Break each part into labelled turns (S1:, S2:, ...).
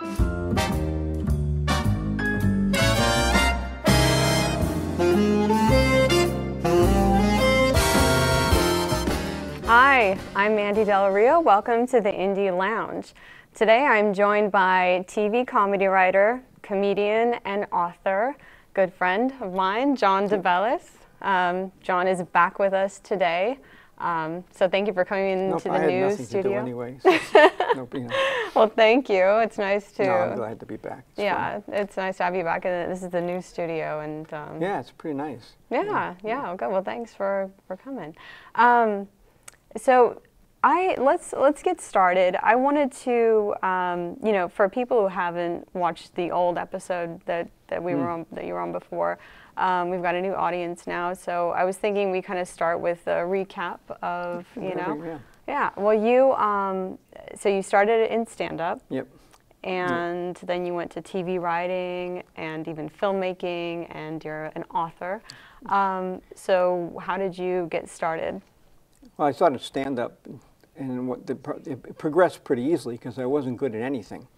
S1: Hi, I'm Mandy Del Rio. Welcome to the Indie Lounge. Today I'm joined by TV comedy writer, comedian, and author, good friend of mine, John DeBellis. John is back with us today. So thank you for coming into the new studio.
S2: Anyway, so
S1: Well, thank you. It's nice to.
S2: No, I'm glad to be back.
S1: It's nice to have you back. This is the new studio, and
S2: yeah, it's pretty nice.
S1: Yeah. Okay. Well, thanks for coming. So let's get started. I wanted to, for people who haven't watched the old episode that we were on, that you were on before, we've got a new audience now. So I was thinking we kind of start with a recap of, Yeah. Well, so you started in stand-up.
S2: Yep.
S1: And then you went to TV writing and even filmmaking, and you're an author. So how did you get started?
S2: Well, I started stand-up, and it progressed pretty easily because I wasn't good at anything.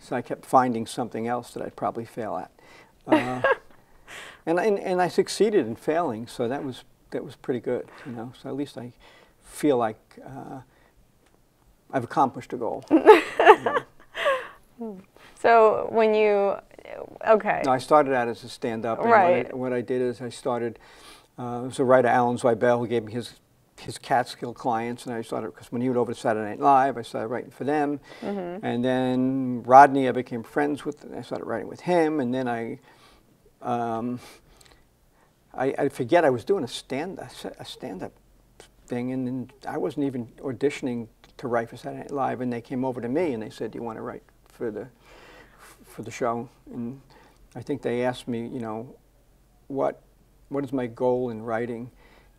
S2: So I kept finding something else that I'd probably fail at. And I succeeded in failing, so that was pretty good, So at least I feel like I've accomplished a goal.
S1: So when you, okay.
S2: No, I started out as a stand-up.
S1: Right.
S2: What I did is I started, it was a writer, Alan Zweibel, who gave me his Catskill clients, and I started, because when he went over to Saturday Night Live, I started writing for them. And then Rodney, I became friends with, and I started writing with him, and then I forget, I was doing a stand-up thing, and then I wasn't even auditioning to write for Saturday Night Live, and they came over to me and they said, "Do you want to write for the show?" And I think they asked me, what is my goal in writing?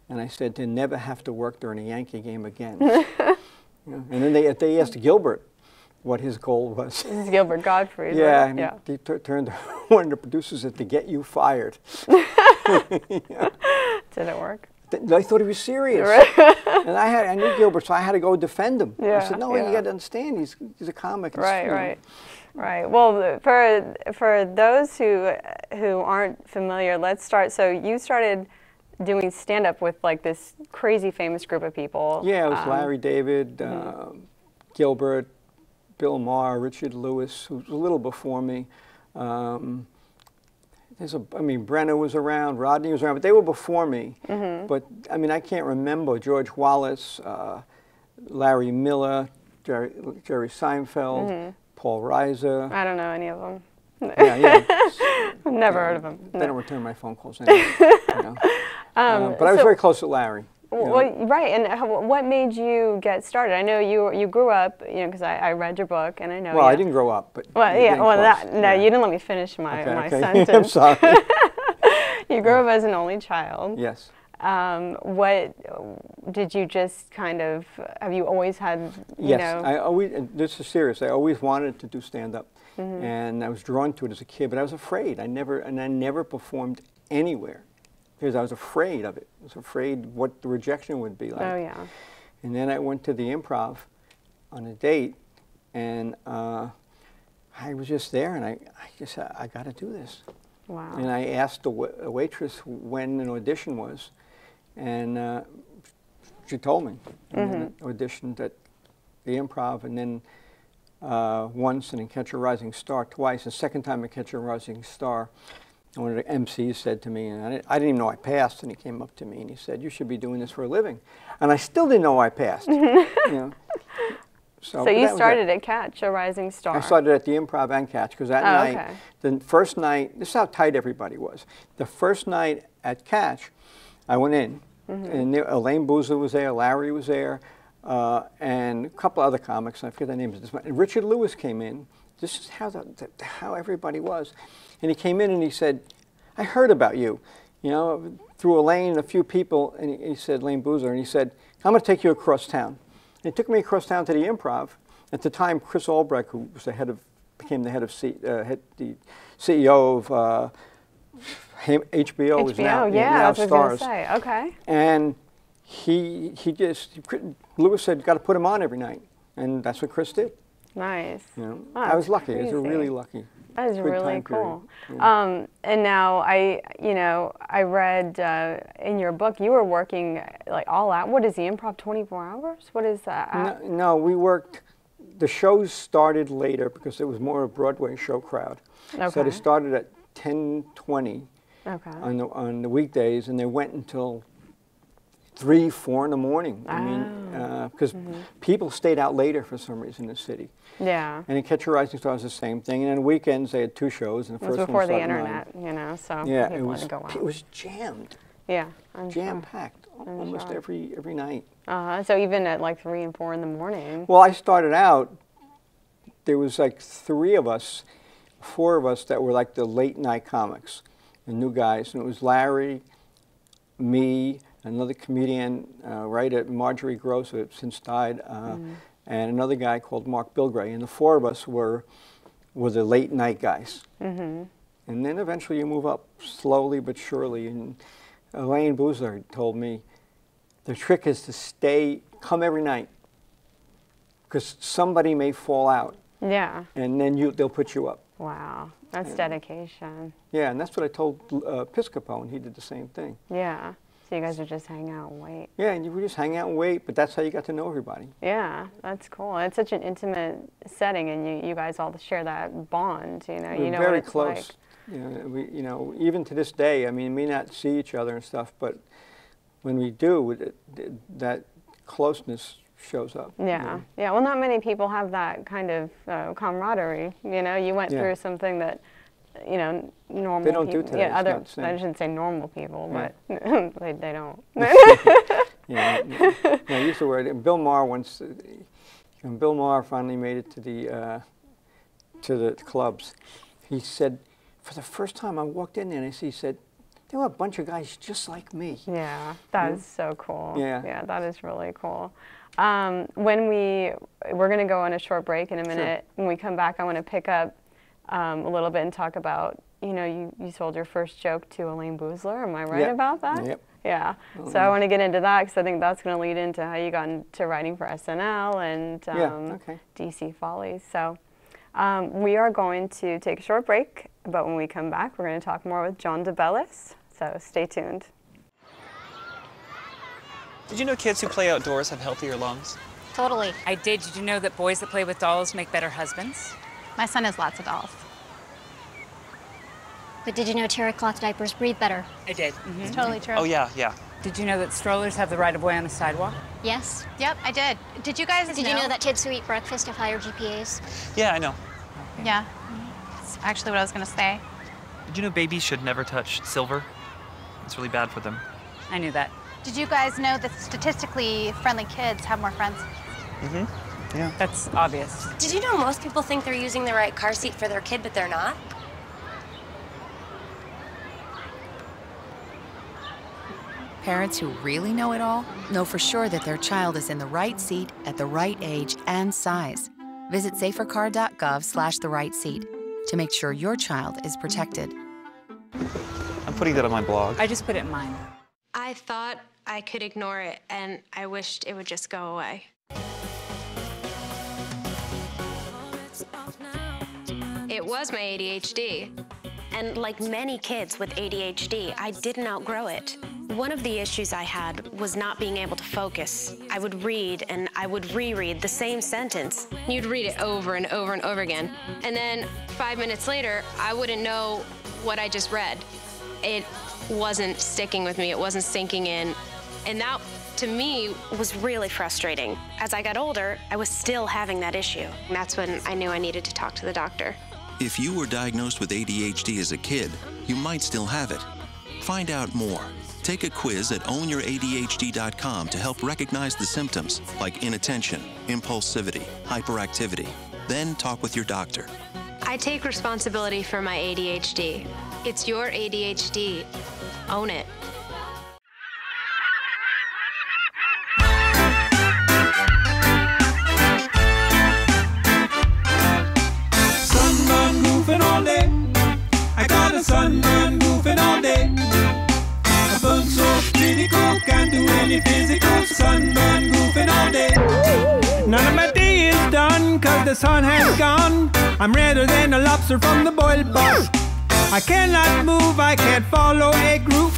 S2: And I said, to never have to work during a Yankee game again. And then they asked Gilbert what his goal was.
S1: This is Gilbert Gottfried.
S2: Yeah,
S1: right?
S2: and he turned to one of the producers and said, "To get you fired."
S1: Did it work?
S2: I thought he was serious. And I knew Gilbert, so I had to go defend him. I said, "No, you got to understand, he's a comic."
S1: Right. Well, for those who aren't familiar, let's start. So you started doing stand-up with like this crazy famous group of people.
S2: Yeah, it was Larry David, Gilbert, Bill Maher, Richard Lewis, who was a little before me. Brenner was around, Rodney was around, but they were before me. But I can't remember George Wallace, Larry Miller, Jerry Seinfeld, Paul Reiser.
S1: I don't know any of them.
S2: Yeah.
S1: I've never heard of them.
S2: They don't return my phone calls anyway. But I was very close to Larry.
S1: Well, right, and what made you get started? I know you grew up, because I read your book, and I know.
S2: Well, I didn't grow up, but.
S1: Well, yeah. Well, you didn't let me finish my sentence.
S2: I'm sorry.
S1: You grew up as an only child.
S2: Yes.
S1: What did you just kind of? Have you always had?
S2: Yes, I always. And this is serious. I always wanted to do stand-up, and I was drawn to it as a kid, but I was afraid. I never performed anywhere. Because I was afraid of it. I was afraid what the rejection would be like.
S1: Oh, yeah.
S2: And then I went to the Improv on a date, and I was just there, and I just said, I got to do this.
S1: Wow.
S2: And I asked a waitress when an audition was, and she told me. And then I auditioned at the Improv, and then once, and then Catch a Rising Star twice. The second time at Catch a Rising Star, one of the MCs said to me, and I didn't even know I passed, and he came up to me and he said, "You should be doing this for a living." And I still didn't know I passed. So
S1: you started at Catch a Rising Star.
S2: I started at the Improv and Catch, because that night, the first night, this is how tight everybody was. The first night at Catch, I went in, and Elaine Boozer was there, Larry was there, and a couple other comics, I forget their names. And Richard Lewis came in. This is how everybody was. And he came in and he said, "I heard about you, through Elaine and a few people." And he said, Elaine Boozer, and he said, "I'm going to take you across town." And he took me across town to the Improv. At the time, Chris Albrecht, who was became the the CEO of HBO, was now
S1: that's what
S2: Stars.
S1: I was going to say. Okay.
S2: And Lewis said, "Got to put him on every night," and that's what Chris did.
S1: Nice.
S2: You know,
S1: Oh,
S2: I was lucky.
S1: crazy.
S2: I was really lucky.
S1: That is really cool.
S2: Yeah.
S1: And now I read in your book you were working like all out. What is the improv 24 hours? What is that?
S2: No, we worked. The shows started later because it was more a Broadway show crowd.
S1: Okay.
S2: So they started at 10:20
S1: okay.
S2: on the weekdays, and they went until 3, 4 in the morning. I mean, because people stayed out later for some reason in the city.
S1: Yeah.
S2: And in Catch a Rising Star was the same thing. And on weekends they had 2 shows, and the
S1: it was
S2: first
S1: before
S2: one
S1: the
S2: started
S1: internet,
S2: 9.
S1: you know. So
S2: Yeah,
S1: people wanted to go out.
S2: it was jammed.
S1: Yeah, I'm
S2: Jam
S1: sure.
S2: packed almost every night.
S1: So even at like 3 and 4 in the morning.
S2: Well, I started out. There was like 4 of us that were like the late night comics, the new guys, and it was Larry, me, another comedian, right at Marjorie Gross, who had since died, and another guy called Mark Bilgray, and the 4 of us were the late night guys. And then eventually you move up slowly but surely. And Elaine Boozler told me the trick is to come every night, because somebody may fall out.
S1: Yeah.
S2: And then they'll put you up.
S1: Wow, that's dedication.
S2: Yeah, and that's what I told Piscopo, and he did the same thing.
S1: Yeah. So you guys would just hang out and wait.
S2: Yeah, and you would just hang out and wait, but that's how you got to know everybody.
S1: Yeah, that's cool. It's such an intimate setting, and you guys all share that bond. You know,
S2: We're
S1: know
S2: very
S1: what it's
S2: close.
S1: like.
S2: You know, even to this day, I mean, we may not see each other and stuff, but when we do, that closeness shows up.
S1: Yeah,
S2: you know?
S1: yeah. Well, not many people have that kind of camaraderie. You know, you went through something that, you know, normal
S2: they don't
S1: people.
S2: do today.
S1: Yeah, I shouldn't say normal people, but they don't.
S2: Yeah, I used the word. And Bill Maher once, when Bill Maher finally made it to the clubs, he said, for the first time I walked in there and he said, there were a bunch of guys just like me.
S1: Yeah, that is so cool.
S2: Yeah.
S1: Yeah, that is really cool. We're going to go on a short break in a minute. Sure. When we come back, I want to pick up a little bit and talk about, you know, you sold your first joke to Elaine Boozler. Am I right about that?
S2: Yep.
S1: Yeah. So I want to get into that because I think that's going to lead into how you got into writing for SNL and DC Follies. So we are going to take a short break, but when we come back, we're going to talk more with John DeBellis. So stay tuned.
S3: Did you know kids who play outdoors have healthier lungs?
S4: Totally.
S5: I did. Did you know that boys that play with dolls make better husbands?
S4: My son has lots of dolls.
S6: But did you know terry cloth diapers breathe better?
S5: I did.
S4: It's totally true.
S3: Oh, yeah, yeah.
S5: Did you know that strollers have the right of way on the sidewalk?
S6: Yes.
S4: Yep, I did. Did you guys
S6: Did you know that kids who eat breakfast have higher GPAs?
S3: Yeah, I know.
S5: Okay.
S4: Yeah. That's actually what I was going to say.
S3: Did you know babies should never touch silver? It's really bad for them.
S5: I knew that.
S4: Did you guys know that statistically friendly kids have more friends?
S3: Mm-hmm. Yeah.
S5: That's obvious.
S7: Did you know most people think they're using the right car seat for their kid, but they're not?
S8: Parents who really know it all know for sure that their child is in the right seat at the right age and size. Visit safercar.gov/the right seat to make sure your child is protected.
S3: I'm putting that on my blog.
S5: I just put it in mine.
S9: I thought I could ignore it, and I wished it would just go away. It was my ADHD.
S7: And like many kids with ADHD, I didn't outgrow it. One of the issues I had was not being able to focus. I would read and I would reread the same sentence.
S9: You'd read it over and over and over again. And then 5 minutes later, I wouldn't know what I just read. It wasn't sticking with me. It wasn't sinking in. And that, to me,
S7: was really frustrating. As I got older, I was still having that issue.
S9: And that's when I knew I needed to talk to the doctor.
S10: If you were diagnosed with ADHD as a kid, you might still have it. Find out more. Take a quiz at ownyouradhd.com to help recognize the symptoms like inattention, impulsivity, hyperactivity. Then talk with your doctor.
S9: I take responsibility for my ADHD. It's your ADHD. Own it.
S11: Sunburn goofing all day. I got a sunburn goofing all day. I burn so critical, can't do any physical. Sunburn goofing all day. None of my day is done sun, 'cause the sun has gone. I'm redder than a lobster from the boiled pot. I cannot move, I can't follow a groove.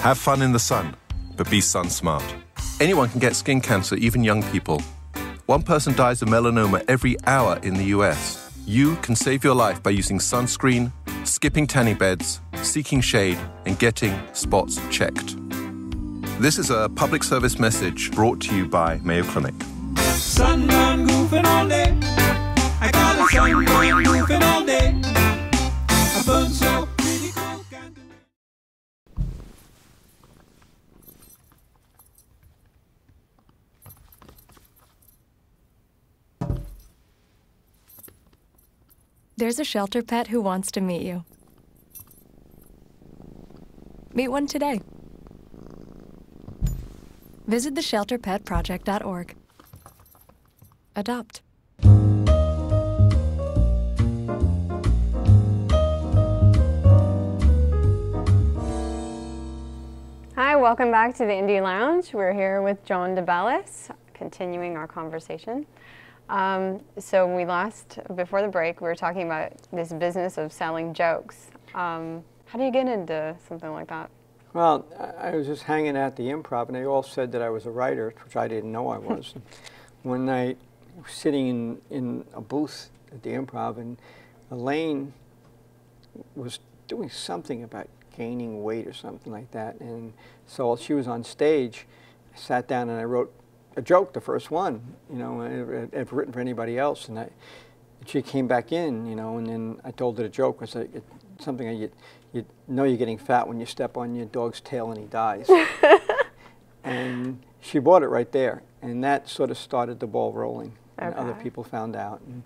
S12: Have fun in the sun, but be sun smart. Anyone can get skin cancer, even young people. One person dies of melanoma every hour in the US. You can save your life by using sunscreen, skipping tanning beds, seeking shade, and getting spots checked. This is a public service message brought to you by Mayo Clinic.
S11: Sunburn goofing all day. I got a sunburn goofing all day. I burn so pretty cool candle.
S13: There's a shelter pet who wants to meet you. Meet one today. Visit theshelterpetproject.org. Adopt.
S1: Hi, welcome back to the Indie Lounge. We're here with John DeBellis, continuing our conversation. So before the break, we were talking about this business of selling jokes. How do you get into something like that?
S2: Well, I was just hanging at the Improv, and they all said that I was a writer, which I didn't know I was. One night, I was sitting in a booth at the Improv, and Elaine was doing something about gaining weight or something like that. And so while she was on stage, I sat down and I wrote a joke, the first one, you know, I've written for anybody else. And she came back in, you know, and then I told her the joke was like, something you know you're getting fat when you step on your dog's tail and he dies. And she bought it right there. And that sort of started the ball rolling. Okay. And other people found out. And,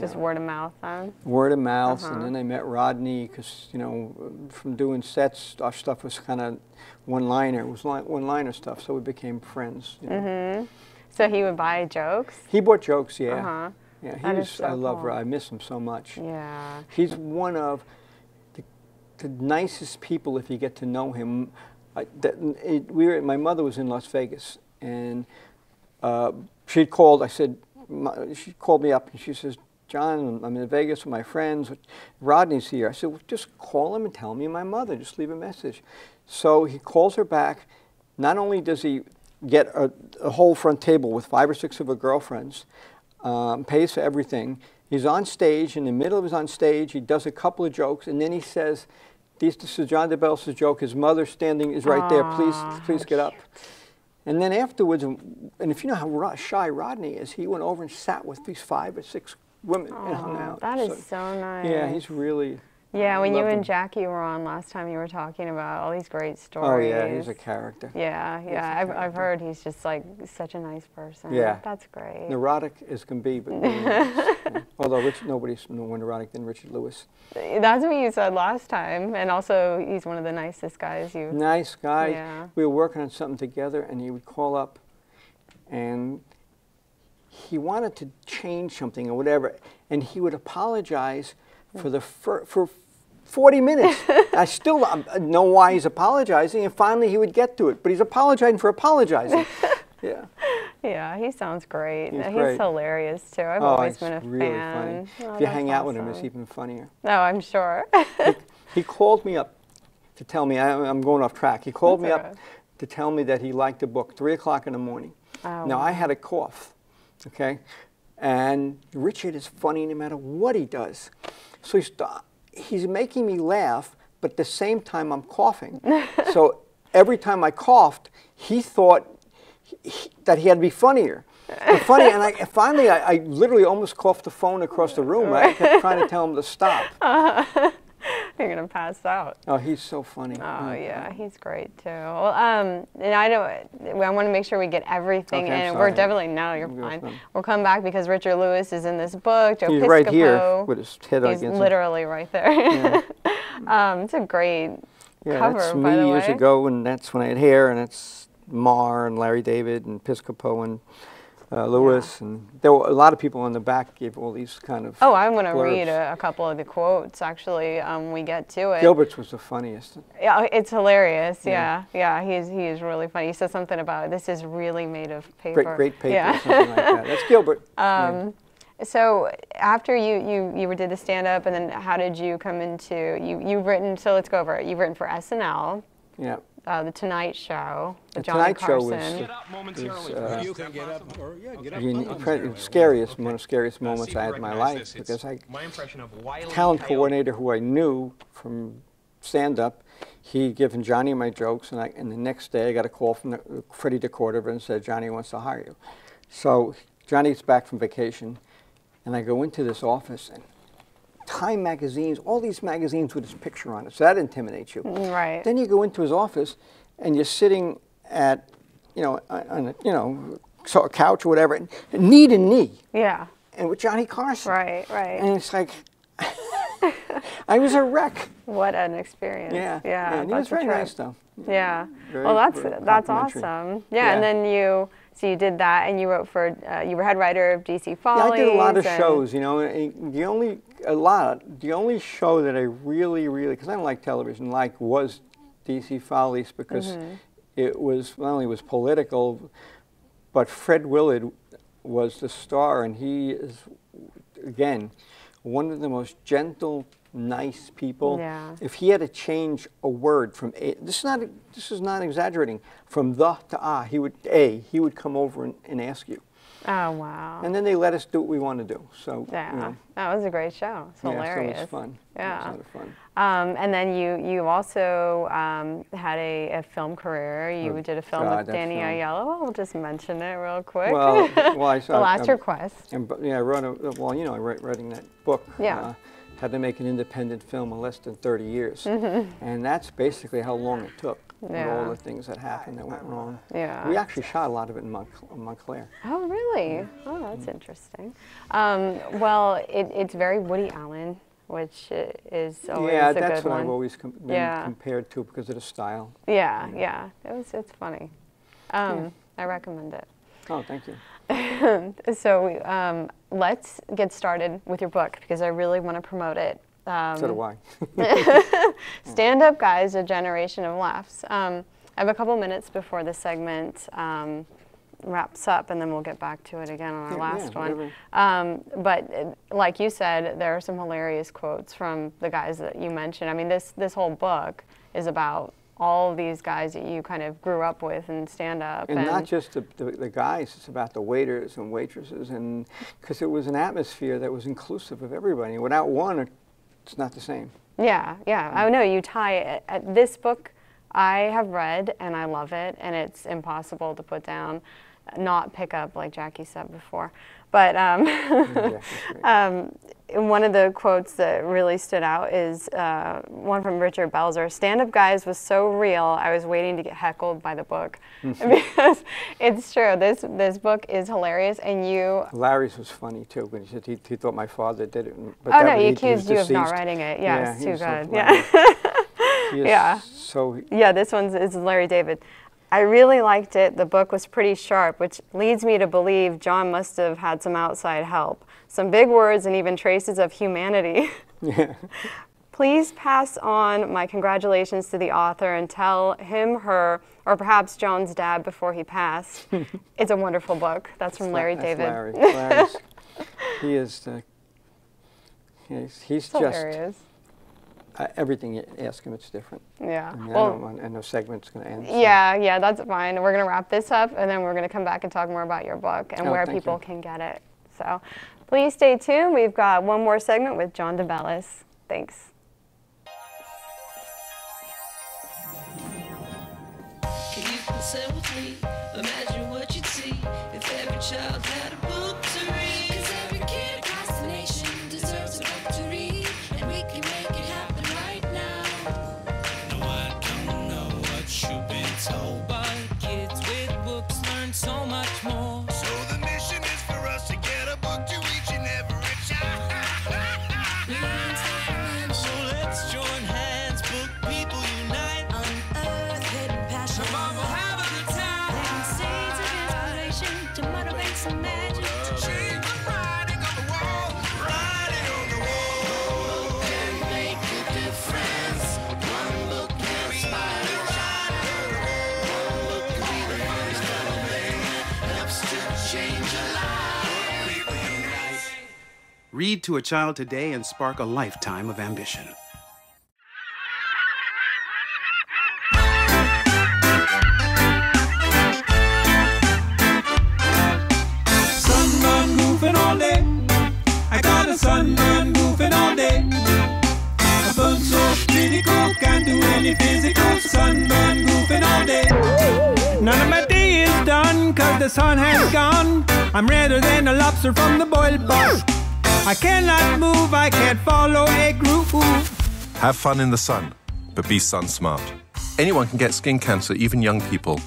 S1: just word of mouth, then?
S2: Word of mouth, and then I met Rodney because, you know, from doing sets, our stuff was kind of one-liner. It was one-liner stuff, so we became friends. You know.
S1: So he would buy jokes?
S2: He bought jokes, yeah. Yeah,
S1: that is so
S2: I love
S1: cool.
S2: I miss him so much.
S1: Yeah.
S2: He's one of the nicest people if you get to know him. My mother was in Las Vegas, and she called me up and she says, John, I'm in Vegas with my friends. Rodney's here. I said, well, just call him and tell me my mother. Just leave a message. So he calls her back. Not only does he get a whole front table with 5 or 6 of her girlfriends, pays for everything. He's on stage. In the middle of his on stage, he does a couple of jokes, and then he says, this is John DeBellis' joke. His mother is right there. Please get up. And then afterwards, and if you know how shy Rodney is, he went over and sat with these 5 or 6 women and hung out.
S1: That is so nice.
S2: Yeah, he's really...
S1: Yeah, when you and Jackie were on last time, you were talking about all these great stories.
S2: Oh, yeah, he's a character.
S1: Yeah. I've heard he's just like such a nice person.
S2: Yeah.
S1: That's great.
S2: Neurotic as can be, but yeah. Although nobody's more neurotic than Richard Lewis.
S1: That's what you said last time, and also he's one of the nicest guys you've...
S2: Nice guy.
S1: Yeah.
S2: We were working on something together, and he would call up, and he wanted to change something or whatever, and he would apologize for 40 minutes. I still don't know why he's apologizing, and finally he would get to it, but he's apologizing for apologizing. Yeah.
S1: Yeah, he sounds great.
S2: He's
S1: hilarious too. I've always been a
S2: really
S1: fan.
S2: Funny. If you hang out with him, it's even funnier.
S1: No, I'm sure.
S2: He called me up to tell me, I'm going off track. He called me up to tell me that he liked the book, 3 o'clock in the morning.
S1: Oh,
S2: now, I had a cough, okay? And Richard is funny no matter what he does. So he's making me laugh, but at the same time I'm coughing. So every time I coughed, he thought that he had to be funnier. And finally, I literally almost coughed the phone across the room. I kept trying to tell him to stop.
S1: You're going to pass out.
S2: Oh, he's so funny.
S1: Oh, yeah, he's great, too. Well, and I want to make sure we get everything in. We're definitely, you're fine. We'll come back because Richard Lewis is in this book. Joe
S2: He's
S1: Piscopo,
S2: right here with his head against him.
S1: He's literally right there. Yeah. It's a great cover,
S2: that's
S1: by the
S2: me
S1: way.
S2: years ago, and that's when I had hair, and it's Marr and Larry David and Piscopo and Lewis, and there were a lot of people on the back gave all these kind of
S1: I'm going to read a couple of the quotes, actually, we get to it.
S2: Gilbert's was the funniest.
S1: Yeah, it's hilarious, yeah. He is really funny. He said something about, this is really made of paper.
S2: Great paper, something like that. That's Gilbert.
S1: So after you did the stand-up, and then how did you come into, you've written, so let's go over it. You've written for SNL.
S2: Yeah.
S1: The Tonight Show,
S2: the
S1: Johnny
S2: Tonight Show
S1: Carson.
S2: was one of the scariest moments I had in my life, because talent coordinator who I knew from stand-up, he'd given Johnny my jokes, and the next day I got a call from Freddie DeCordova and said, Johnny wants to hire you. So Johnny's back from vacation, and I go into this office, and Time magazines, all these magazines with his picture on it, so that intimidates you.
S1: Right.
S2: Then you go into his office, and you're sitting at, on a couch or whatever, and knee to knee.
S1: Yeah.
S2: And with Johnny Carson.
S1: Right, right.
S2: And it's like, I was a wreck.
S1: What an experience.
S2: Yeah.
S1: Yeah.
S2: And he was very nice, though.
S1: Yeah.
S2: Very,
S1: well,
S2: very
S1: that's awesome. Yeah. And then so you did that, and you wrote for, you were head writer of DC Follies.
S2: Yeah, I did a lot of shows, the only show that I really, because I don't like television, was DC Follies, because it was, not only was political, but Fred Willard was the star, and he is, again, one of the most gentle, nice people.
S1: Yeah.
S2: If he had to change a word from this is not exaggerating, from the to he would come over and ask you.
S1: Oh, wow.
S2: And then they let us do what we want to do. So
S1: yeah, that was a great show. It's hilarious.
S2: So it was fun.
S1: Yeah,
S2: it was a lot of fun.
S1: And then you also had a film career. You did a film with Danny Aiello. Well, we'll just mention it real quick.
S2: Well, I saw
S1: The Last Request.
S2: And, I wrote writing that book.
S1: Yeah.
S2: Had to make an independent film in less than 30 years. And that's basically how long it took. With all the things that happened that went wrong.
S1: Yeah.
S2: We actually shot a lot of it in Montclair.
S1: Oh, really? Yeah. Oh, that's interesting. Well, it's very Woody Allen, which is always a good one.
S2: Yeah, that's what I've always been compared to because of the style.
S1: Yeah, yeah. It's funny. I recommend it.
S2: Oh, thank you.
S1: So let's get started with your book, because I really want to promote it.
S2: So do I.
S1: Stand-Up Guys, A Generation of Laughs. I have a couple minutes before this segment wraps up, and then we'll get back to it again on our last one. But like you said, there are some hilarious quotes from the guys that you mentioned. I mean, this whole book is about all of these guys that you kind of grew up with in stand-up.
S2: And not just the guys, it's about the waiters and waitresses, and because it was an atmosphere that was inclusive of everybody. Without one, it's not the same.
S1: Yeah, yeah. I know you tie it. This book I have read, and I love it, and it's impossible to put down, not pick up, like Jackie said before. But one of the quotes that really stood out is one from Richard Belzer. Stand-Up Guys was so real, I was waiting to get heckled by the book. Because it's true, this book is hilarious, and you...
S2: Larry's was funny, too, when he said he thought my father did it. But
S1: oh, no, he accused you of not writing it. Yeah, it's too good. Yeah. Yeah, this one is Larry David. I really liked it. The book was pretty sharp, which leads me to believe John must have had some outside help. Some big words and even traces of humanity.
S2: Yeah.
S1: Please pass on my congratulations to the author and tell him, her, or perhaps John's dad before he passed. It's a wonderful book. That's from Larry David.
S2: Larry's, he is, he's just...
S1: hilarious.
S2: Everything you ask him, it's different.
S1: Yeah.
S2: And the segment's going to end. So.
S1: Yeah, that's fine. We're going to wrap this up, and then we're going to come back and talk more about your book and where people can get it. So please stay tuned. We've got one more segment with John DeBellis. Thanks.
S14: Can you consent with me? Imagine what you'd see if every child had a book to read. 'Cause every kid across the nation deserves a book to read, and we can make it happen right now. No, I don't know what you've been told, but kids with books learn so much more. So the mission is for us to get a book to each and every child. So let's join hands, book people unite, unearth hidden passion. Come on, we'll have a good time. Seeds of inspiration to motivate some men.
S15: Read to a child today and spark a lifetime of ambition.
S11: Sunburn goofing all day. I got a sunburn goofing all day. I burn so pretty cool, can't do any physical. Sunburn goofing all day. None of my day is done, cause the sun has gone. I'm redder than a lobster from the boiled pot. I cannot move, I can't follow a groove.
S12: Have fun in the sun, but be sun smart. Anyone can get skin cancer, even young people.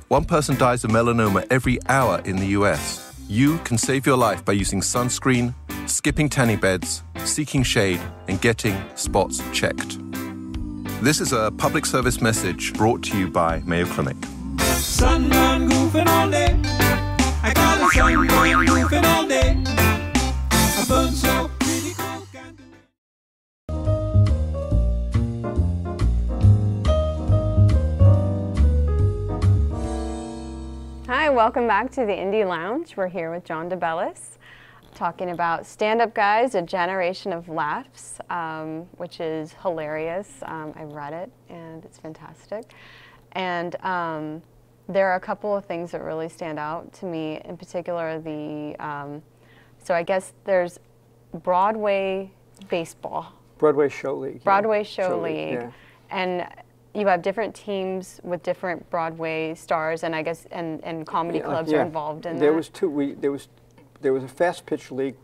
S12: One person dies of melanoma every hour in the US. You can save your life by using sunscreen, skipping tanning beds, seeking shade, and getting spots checked. This is a public service message brought to you by Mayo Clinic.
S11: Sunburn goofing all day. I got a sunburn goofing all day. I burn so pretty cool, can't do
S1: Hi, welcome back to the Indie Lounge. We're here with John DeBellis, talking about Stand-Up Guys, A Generation of Laughs, which is hilarious. I've read it, and it's fantastic. And there are a couple of things that really stand out to me, in particular so I guess there's Broadway baseball.
S2: Broadway Show League.
S1: Broadway Show League.
S2: Yeah.
S1: And you have different teams with different Broadway stars, and I guess and comedy clubs are involved in
S2: there
S1: that.
S2: Was two. There was a fast pitch league,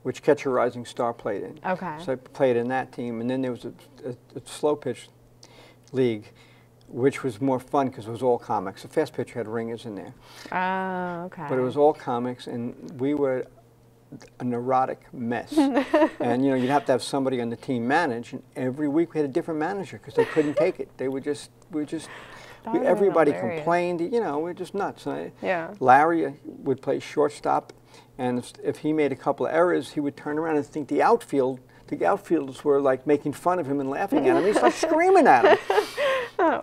S2: which Catch a Rising Star played in.
S1: Okay.
S2: So I played in that team, and then there was a slow pitch league, which was more fun because it was all comics. The fast pitch had ringers in there.
S1: Oh, okay.
S2: But it was all comics, and we were a neurotic mess. And you'd have to have somebody on the team manage, and every week we had a different manager because they couldn't take it. They would just, everybody complained. We're just nuts. Larry would play shortstop, and if he made a couple of errors, he would turn around and think the outfielders were like making fun of him and laughing at him. He'd start screaming at him.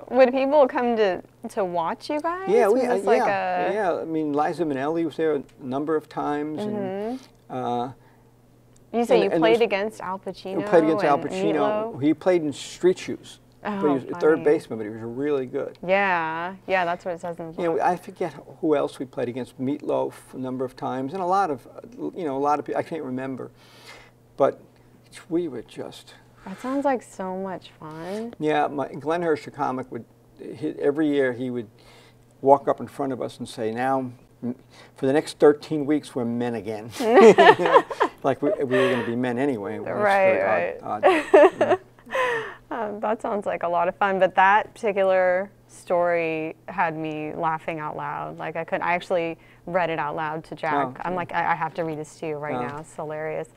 S1: Would people come to watch you guys?
S2: Yeah,
S1: yeah.
S2: I mean, Liza Minnelli was there a number of times.
S1: Mm-hmm.
S2: And,
S1: you say you played against Al Pacino?
S2: We played against Al Pacino.
S1: Meatloaf?
S2: He played in Street Shoes.
S1: Oh,
S2: but he was a third baseman, but he was really good.
S1: Yeah, that's what it says in the book.
S2: I forget who else we played against. Meatloaf a number of times, and a lot of people. I can't remember, but we were just.
S1: That sounds like so much fun.
S2: Yeah, Glenn Hirsch, the comic, every year he would walk up in front of us and say, "Now, for the next 13 weeks, we're men again." Like we were going to be men anyway.
S1: Right. That sounds like a lot of fun, but that particular story had me laughing out loud. Like I actually read it out loud to Jack.
S2: Oh,
S1: I'm like, I have to read this to you right now. It's hilarious.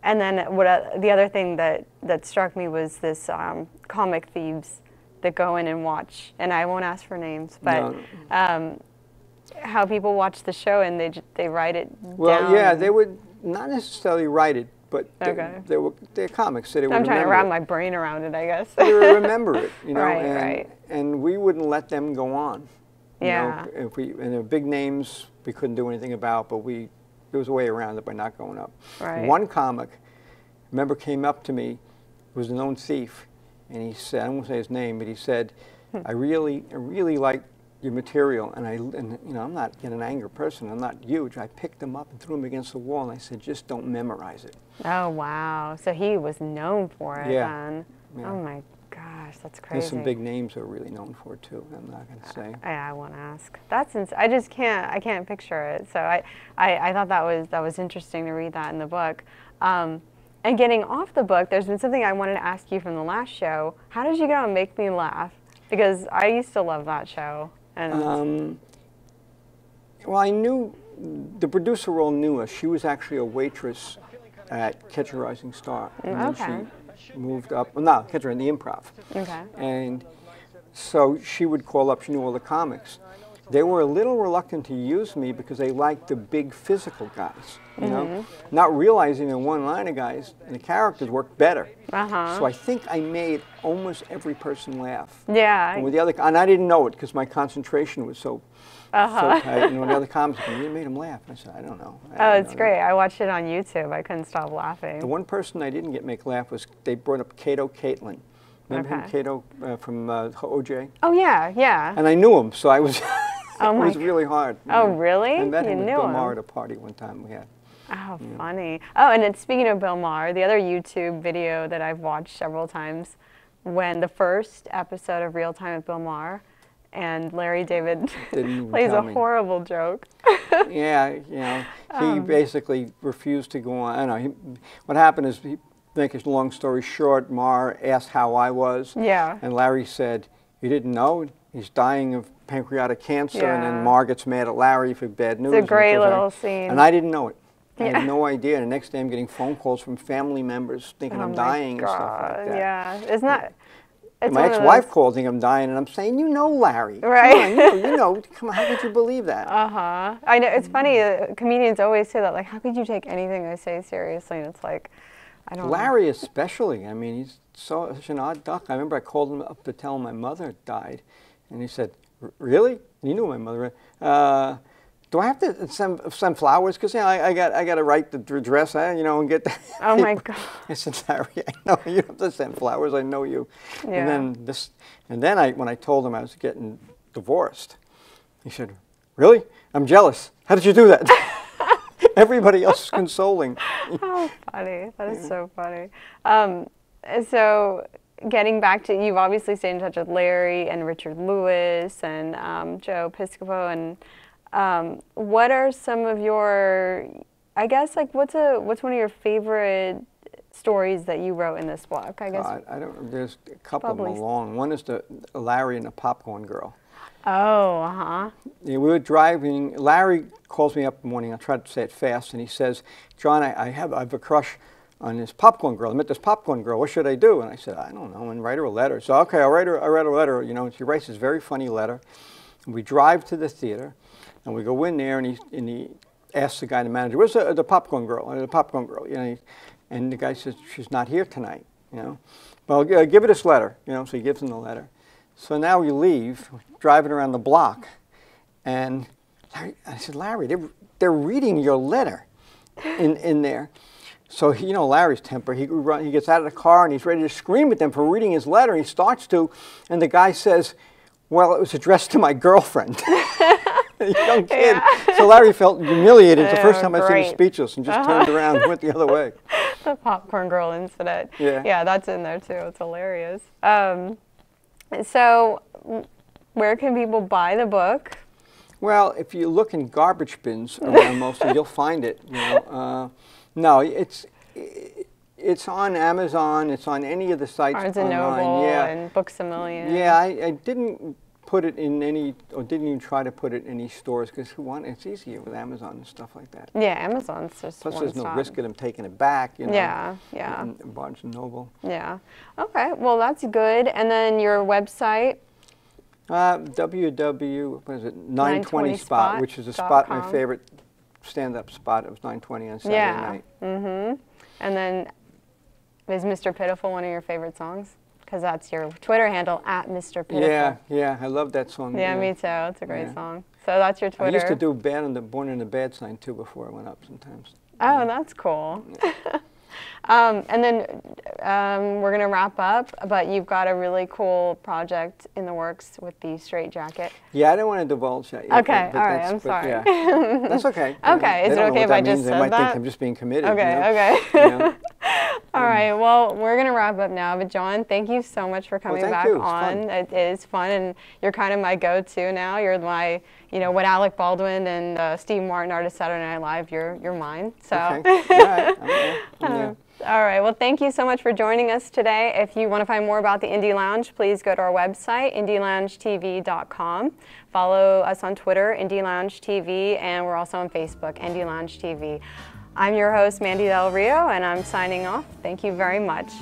S1: And then the other thing that struck me was this comic thieves that go in and watch, and I won't ask for names, but how people watch the show and they write it down.
S2: Yeah, they would not necessarily write it, but they're comics, so they would
S1: I'm trying to
S2: remember
S1: wrap my brain around it, I guess.
S2: They would remember it,
S1: Right.
S2: And we wouldn't let them go on.
S1: Yeah.
S2: And there were big names we couldn't do anything about, but there was a way around it by not going up.
S1: Right.
S2: One comic, remember, came up to me, was a known thief, and he said, I won't say his name, but he said, I really like your material, and I'm not an angry person, I'm not huge. I picked them up and threw them against the wall, and I said, just don't memorize it.
S1: Oh, wow. So he was known for it then.
S2: Yeah.
S1: Oh my gosh, that's crazy.
S2: There's some big names they're really known for too. I'm not going to say.
S1: I won't ask. I just can't. I can't picture it. So I thought that was interesting to read that in the book. And getting off the book, there's been something I wanted to ask you from the last show. How did you get on Make Me Laugh? Because I used to love that show. And
S2: well, I knew the producer role knew us. She was actually a waitress at Catch a Rising Star. And then she moved up. Well, no, Catch her in the Improv.
S1: Okay.
S2: And so she would call up. She knew all the comics. They were a little reluctant to use me because they liked the big physical guys, you know, not realizing the one-liner guys and the characters worked better. So I think I made almost every person laugh.
S1: Yeah.
S2: And with the other, and I didn't know it because my concentration was so So tight. And one of the other comics said, you made him laugh. I said, I don't know.
S1: It's great. I watched it on YouTube. I couldn't stop laughing.
S2: The one person I didn't make laugh was they brought up Kato Caitlin. Remember him, Kato, from OJ?
S1: Oh, yeah, yeah.
S2: And I knew him, so I was, it
S1: Oh
S2: was really hard.
S1: Oh, really?
S2: I met him with Bill
S1: him?
S2: Maher at a party one time we had.
S1: Oh, funny. Oh, and speaking of Bill Maher, the other YouTube video that I've watched several times, when the first episode of Real Time with Bill Maher, and Larry David plays a horrible joke.
S2: Yeah, you know, he basically refused to go on. I don't know. What happened is, make a long story short, Maher asked how I was.
S1: Yeah.
S2: And Larry said, you didn't know? He's dying of pancreatic cancer. And then Maher gets mad at Larry for bad news.
S1: It's a great little scene.
S2: And I didn't know it. I had no idea. And the next day I'm getting phone calls from family members thinking I'm dying and stuff like that.
S1: Yeah, isn't that...
S2: My ex-wife called thinking I'm dying, and I'm saying, you know Larry.
S1: Right.
S2: Come on, you know, come on, how could you believe that?
S1: Uh-huh. I know, it's funny, comedians always say that, like, how could you take anything I say seriously? And it's like, I don't know.
S2: Larry especially, I mean, he's such an odd duck. I remember I called him up to tell him my mother died, and he said, really? And he knew my mother. Do I have to send flowers? Because I got to write the address, you know, and get that.
S1: Oh my God!
S2: I said, sorry, I know you don't have to send flowers. I know you.
S1: Yeah.
S2: And then when I told him I was getting divorced, he said, really? I'm jealous. How did you do that? Everybody else is consoling.
S1: How funny! That is so funny. So getting back to, you've obviously stayed in touch with Larry and Richard Lewis and Joe Piscopo and. What are some of your, I guess, like, what's one of your favorite stories that you wrote in this book? I guess
S2: I don't. There's a couple of them long. One is the Larry and the Popcorn Girl.
S1: Oh, uh-huh.
S2: Yeah, we were driving. Larry calls me up in the morning. I try to say it fast, and he says, "John, I have a crush on this Popcorn Girl. I met this Popcorn Girl. What should I do?" And I said, "I don't know." And write her a letter. So okay, I write her a letter. You know, and she writes this very funny letter. And we drive to the theater. And we go in there, and he asks the guy, the manager, "Where's the Popcorn Girl?" The Popcorn Girl, you know. And the guy says, "She's not here tonight." You know. Well, give her this letter. You know. So he gives him the letter. So now we leave, driving around the block, and I said, "Larry, they're reading your letter in there." So you know Larry's temper. He gets out of the car and he's ready to scream at them for reading his letter. He starts to, and the guy says, "Well, it was addressed to my girlfriend." A young kid. Yeah. So Larry felt humiliated. It's the first time I've seen him speechless and just turned around and went the other way.
S1: The Popcorn Girl incident.
S2: Yeah.
S1: Yeah, that's in there too. It's hilarious. So where can people buy the book?
S2: Well, if you look in garbage bins around mostly, you'll find it. You know, no, it's on Amazon. It's on any of the sites
S1: Barnes
S2: online.
S1: Noble and Books A Million.
S2: Yeah, I didn't put it in any, or didn't even try to put it in any stores because it's easier with Amazon and stuff like that.
S1: Yeah, Amazon's just
S2: Plus, there's no risk of them taking it back. You know,
S1: yeah, yeah.
S2: Barnes & Noble.
S1: Yeah. Okay. Well, that's good. And then your website.
S2: www.920 Spot, which is a spot, my favorite stand-up spot. It was 920 on Saturday night.
S1: Mm-hmm. And then, is Mr. Pitiful one of your favorite songs? Because that's your Twitter handle, @Mr. Pitiful.
S2: Yeah, yeah, I love that song.
S1: Yeah, me too. It's a great song. So that's your Twitter.
S2: I used to do Born in the Bad sign too before I went up sometimes.
S1: Oh, that's cool. And then we're going to wrap up, but you've got a really cool project in the works with the Straight Jacket.
S2: Yeah, I don't want to divulge that yet.
S1: Okay, all right, I'm sorry.
S2: Yeah. That's okay.
S1: Okay, is it okay if I just said that?
S2: They might think I'm just being committed.
S1: Okay,
S2: you know?
S1: okay.
S2: You know?
S1: All right, well, we're going to wrap up now, but John, thank you so much for coming back on. It is fun, and you're kind of my go-to now. You're my, you know, what Alec Baldwin and Steve Martin are to Saturday Night Live, you're mine. So.
S2: Okay, all right. I'm here.
S1: All right, well, thank you so much for joining us today. If you want to find more about the Indie Lounge, please go to our website, indieloungetv.com. Follow us on Twitter, Indie Lounge TV, and we're also on Facebook, Indie Lounge TV. I'm your host, Mandy Del Rio, and I'm signing off. Thank you very much.